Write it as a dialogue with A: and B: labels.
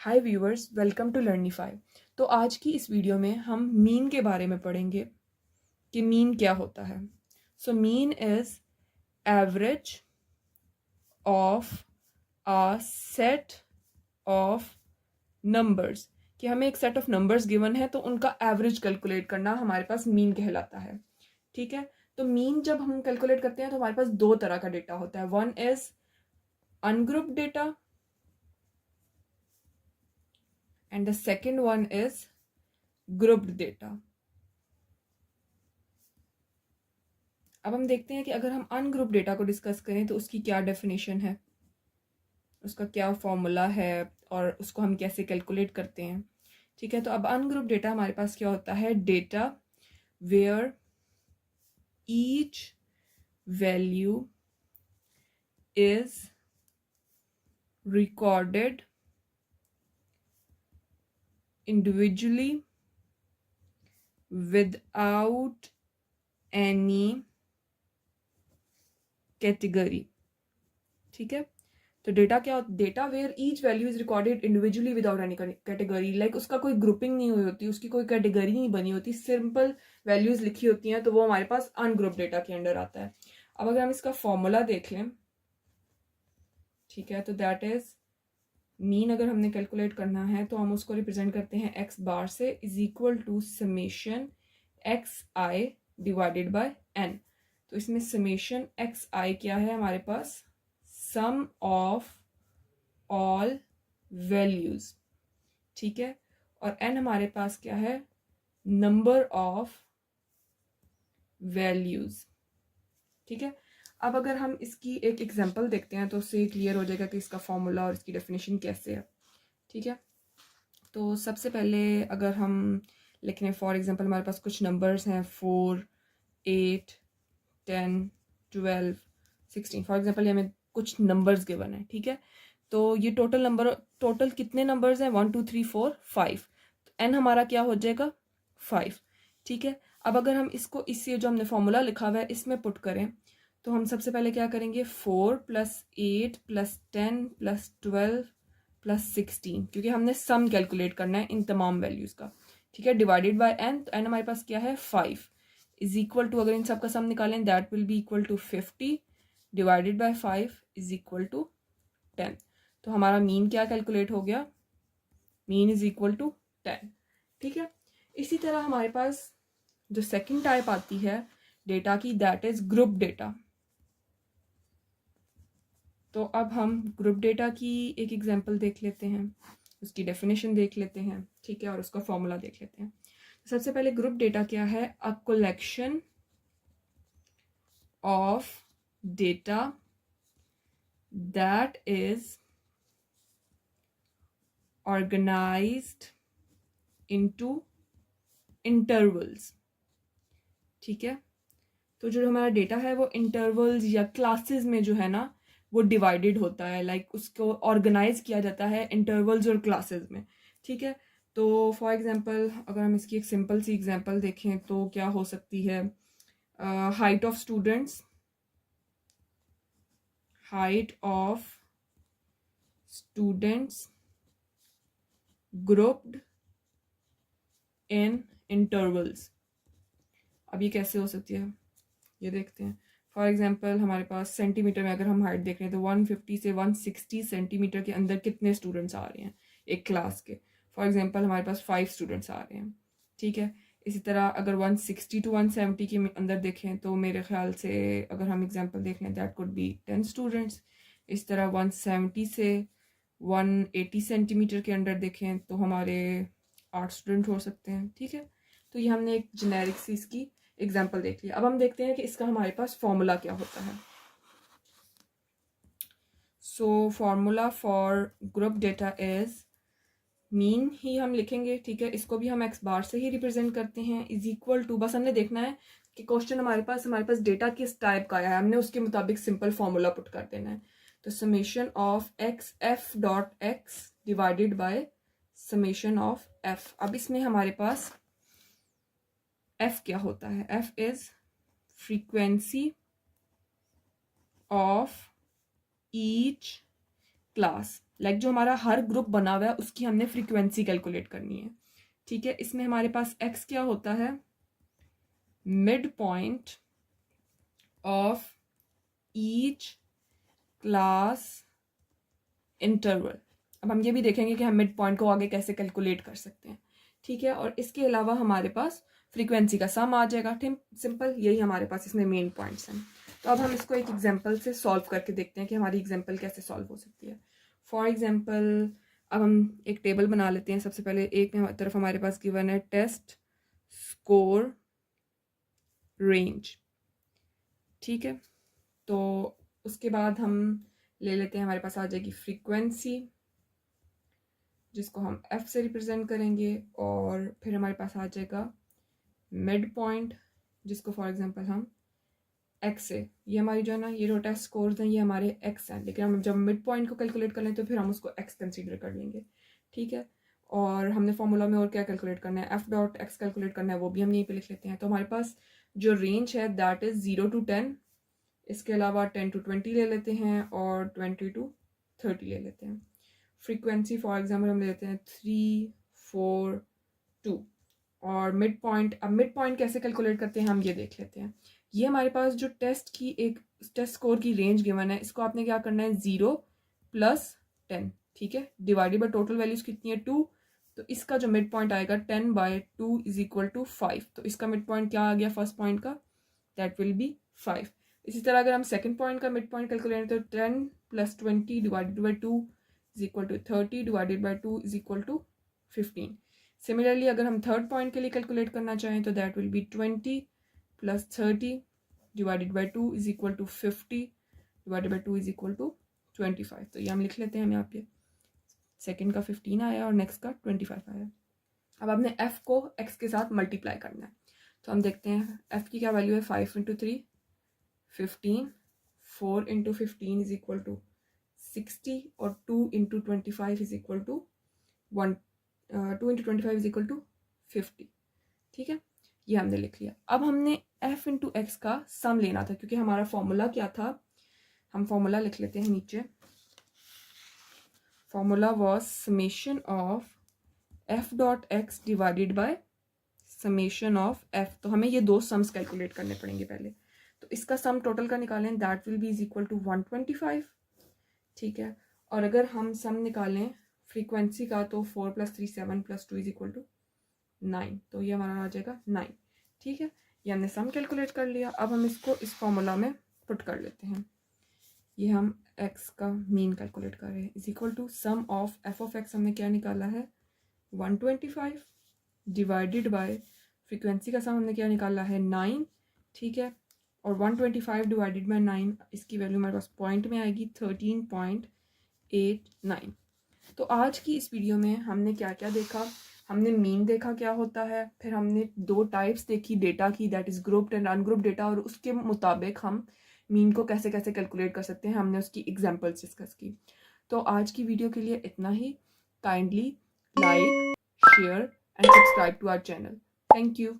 A: Hi viewers, welcome to Learnify. तो आज की इस वीडियो में हम मीन के बारे में पढ़ेंगे कि मीन क्या होता है। So mean is average of a set of numbers. कि हमें एक सेट ऑफ नंबर्स गिवन है तो उनका एवरेज कैलकुलेट करना हमारे पास मीन कहलाता है। ठीक है, तो मीन जब हम कैलकुलेट करते हैं तो हमारे पास दो तरह का डेटा होता है। One is ungrouped data and the second one is grouped data। अब हम देखते हैं कि अगर हम अनग्रुप्ड डेटा को डिस्कस करें तो उसकी क्या डेफिनेशन है, उसका क्या फॉर्मूला है और उसको हम कैसे कैलकुलेट करते हैं। ठीक है, तो अब अनग्रुप्ड डेटा हमारे पास क्या होता है, data where each value is recorded individually without any category। ठीक है, तो डेटा क्या होता है, data where each value is recorded individually without any category. Like उसका कोई ग्रुपिंग नहीं हुई होती, उसकी कोई कैटेगरी नहीं बनी होती, सिंपल वैल्यूज लिखी होती हैं, तो वो हमारे पास अनग्रुप डेटा के अंडर आता है। अब अगर हम इसका फॉर्मूला देख लें, ठीक है, तो दैट इज मीन अगर हमने कैलकुलेट करना है तो हम उसको रिप्रेजेंट करते हैं एक्स बार से, is equal to summation x i divided by n. तो इसमें समेशन एक्स आई क्या है हमारे पास, सम ऑफ ऑल वैल्यूज। ठीक है, और एन हमारे पास क्या है, नंबर ऑफ वैल्यूज। ठीक है, अब अगर हम इसकी एक एग्जांपल देखते हैं तो उससे क्लियर हो जाएगा कि इसका फॉर्मूला और इसकी डेफिनेशन कैसे है। ठीक है, तो सबसे पहले अगर हम लिख लें, फॉर एग्जांपल हमारे पास कुछ नंबर्स हैं 4, 8, 10, 12, 16। फॉर एग्जांपल हमें कुछ नंबर्स गिवन है। ठीक है, तो ये टोटल कितने नंबर्स हैं, 1 2 3 4 5। एन हमारा क्या हो जाएगा, 5। ठीक है, अब अगर हम इसको इससे जो हमने फॉर्मूला लिखा हुआ है इसमें पुट करें तो हम सबसे पहले क्या करेंगे, 4 + 8 + 10 + 12 + 16, क्योंकि हमने सम कैलकुलेट करना है इन तमाम वैल्यूज का। ठीक है, डिवाइडेड बाय एन, तो एन हमारे पास क्या है, 5 इज इक्वल टू, अगर इन सब का सम निकालें that will be equal to 50 divided by 5 is equal to 10। तो हमारा मीन क्या कैलकुलेट हो गया, मीन इज इक्वल टू 10। ठीक है, इसी तरह हमारे पास जो सेकंड टाइप आती है डेटा की, दैट इज ग्रुप डेटा। तो अब हम ग्रुप डेटा की एक एग्जांपल देख लेते हैं, उसकी डेफिनेशन देख लेते हैं। ठीक है, और उसका फॉर्मूला देख लेते हैं। सबसे पहले ग्रुप डेटा क्या है, a collection of data that is organised into intervals. ठीक है, तो जो हमारा डेटा है वो इंटरवल्स या क्लासेस में जो है ना वो डिवाइडेड होता है। लाइक उसको ऑर्गेनाइज किया जाता है इंटरवल्स और क्लासेस में। ठीक है, तो फॉर एग्जांपल अगर हम इसकी एक सिंपल सी एग्जांपल देखें तो क्या हो सकती है, height of students, height of students grouped in intervals. अब ये कैसे हो सकती है, ये देखते हैं। फॉर एग्जाम्पल हमारे पास सेंटीमीटर में अगर हम हाइट देख रहे हैं तो 150 से 160 सेंटीमीटर के अंदर कितने स्टूडेंट्स आ रहे हैं एक क्लास के। फॉर एग्जाम्पल हमारे पास 5 स्टूडेंट्स आ रहे हैं। ठीक है, इसी तरह अगर 160 to 170 के अंदर देखें तो मेरे ख्याल से अगर हम एग्जाम्पल देख लें दैट कुड बी 10 स्टूडेंट्स। इस तरह 170 से 180 सेंटीमीटर के अंदर देखें तो हमारे 8 स्टूडेंट हो सकते हैं। ठीक है, तो ये हमने एक जेनेरिक सी इसकी एग्जाम्पल देख लिया। अब हम देखते हैं कि इसका हमारे पास फॉर्मूला क्या होता है। So formula for group data is, mean he हम लिखेंगे। ठीक है, इसको भी हम एक्स बार से ही रिप्रेजेंट करते हैं, इज इक्वल टू, बस हमने देखना है कि क्वेश्चन हमारे पास डेटा किस टाइप का है, हमने उसके मुताबिक सिंपल फॉर्मूला पुट कर देना है। तो summation of x F dot x divided by summation of F. अब इसमें हमारे पास एफ क्या होता है, F is frequency of each class. Like जो हमारा हर ग्रुप बना हुआ है उसकी हमने फ्रीक्वेंसी कैलकुलेट करनी है, ठीक है। इसमें हमारे पास x क्या होता है, mid point of each class interval. अब हम ये भी देखेंगे कि हम मिड पॉइंट को आगे कैसे कैलकुलेट कर सकते हैं, ठीक है। और इसके अलावा हमारे पास फ्रीक्वेंसी का सम आ जाएगा, ठीक, सिंपल, यही हमारे पास इसमें मेन पॉइंट्स हैं। तो अब हम इसको एक एग्जांपल से सॉल्व करके देखते हैं कि हमारी एग्जांपल कैसे सॉल्व हो सकती है। फॉर एग्जांपल अब हम एक टेबल बना लेते हैं। सबसे पहले एक तरफ हमारे पास गिवन है टेस्ट स्कोर रेंज, ठीक है। तो उसके बाद हम ले लेते हैं, हमारे पास आ जाएगी फ्रीक्वेंसी जिसको हम f से रिप्रेजेंट करेंगे, और फिर हमारे पास आ जाएगा मिड पॉइंट जिसको फॉर एग्जांपल हम x से, ये हमारी जो है ना ये जो टेस्ट स्कोर्स हैं ये हमारे x हैं, लेकिन हम जब मिड पॉइंट को कैलकुलेट कर लें तो फिर हम उसको x कंसीडर कर लेंगे, ठीक है। और हमने फॉर्मूला में और क्या कैलकुलेट करना है, f.x कैलकुलेट करना है, वो भी हम यहीं पे लिख लेते हैं। तो हमारे पास जो रेंज है दैट इज़ 0 to 10, इसके अलावा 10 to 20 ले लेते हैं और 20 to 30 ले लेते हैं। फ्रीक्वेंसी फॉर एग्जाम्पल हम ले लेते हैं 3, 4, 2, और मिड पॉइंट, अब मिड पॉइंट कैसे कैलकुलेट करते हैं हम ये देख लेते हैं। ये हमारे पास जो टेस्ट स्कोर की रेंज गिवन है, इसको आपने क्या करना है 0 + 10, ठीक है, डिवाइडेड बाय टोटल वैल्यूज कितनी है 2, तो इसका जो मिड पॉइंट आएगा 10/2 = 5, तो इसका मिड पॉइंट क्या आ गया फर्स्ट पॉइंट का, दैट विल बी 5। इसी तरह अगर हम सेकंड पॉइंट का मिड पॉइंट कैलकुलेट तो 10 + 20 divided by 2 = 30 divided by 2 = 15। Similarly अगर हम थर्ड पॉइंट के लिए कैलकुलेट करना चाहें तो that will B 20 + 30 divided by 2 = 50 divided bye 2 = 25। तो ये हम लिख लेते हैं, हम यहाँ पे सेकंड का 15 आया और नेक्स्ट का 25 आया। अब आपने f को x के साथ मल्टीप्लाई करना है, तो हम देखते हैं f की क्या वैल्यू है, 5 × 3 15, 4 × 15 = 60 और 2 × 25 = 1, 2 × 25 = 50, ठीक है, ये हमने लिख लिया। अब हमने f × x का सम लेना था, क्योंकि हमारा फॉर्मूला क्या था, हम फॉर्मूला लिख लेते हैं नीचे। Formula was summation of f.x divided by summation of f। तो हमें ये दो सम्स कैलकुलेट करने पड़ेंगे पहले। तो इसका सम टोटल का निकालें, दैट विल बी = 125, ठीक है। और अगर हम सम निकालें फ्रीक्वेंसी का तो 4 + 3 7 + 2 = 9, तो ये हमारा आ जाएगा 9, ठीक है। ये हमने सम कैलकुलेट कर लिया। अब हम इसको इस फॉर्मूला में पुट कर लेते हैं। ये हम x का मीन कैलकुलेट कर रहे हैं = सम ऑफ f(x) हमने क्या निकाला है 125 डिवाइडेड बाय फ्रीक्वेंसी का सम हमने क्या निकाला है 9, ठीक है। और 125 डिवाइडेड बाय 9, इसकी वैल्यू हमारे पास पॉइंट में आएगी 13.89। तो आज की इस वीडियो में हमने क्या क्या देखा, हमने मीन देखा क्या होता है, फिर हमने दो टाइप्स देखी डेटा की, that is grouped and ungrouped data, और उसके मुताबिक हम मीन को कैसे कैसे कैलकुलेट कर सकते हैं, हमने उसकी एग्जांपल्स डिस्कस की। तो आज की वीडियो के लिए इतना ही। Kindly like, share and subscribe to our channel. Thank you.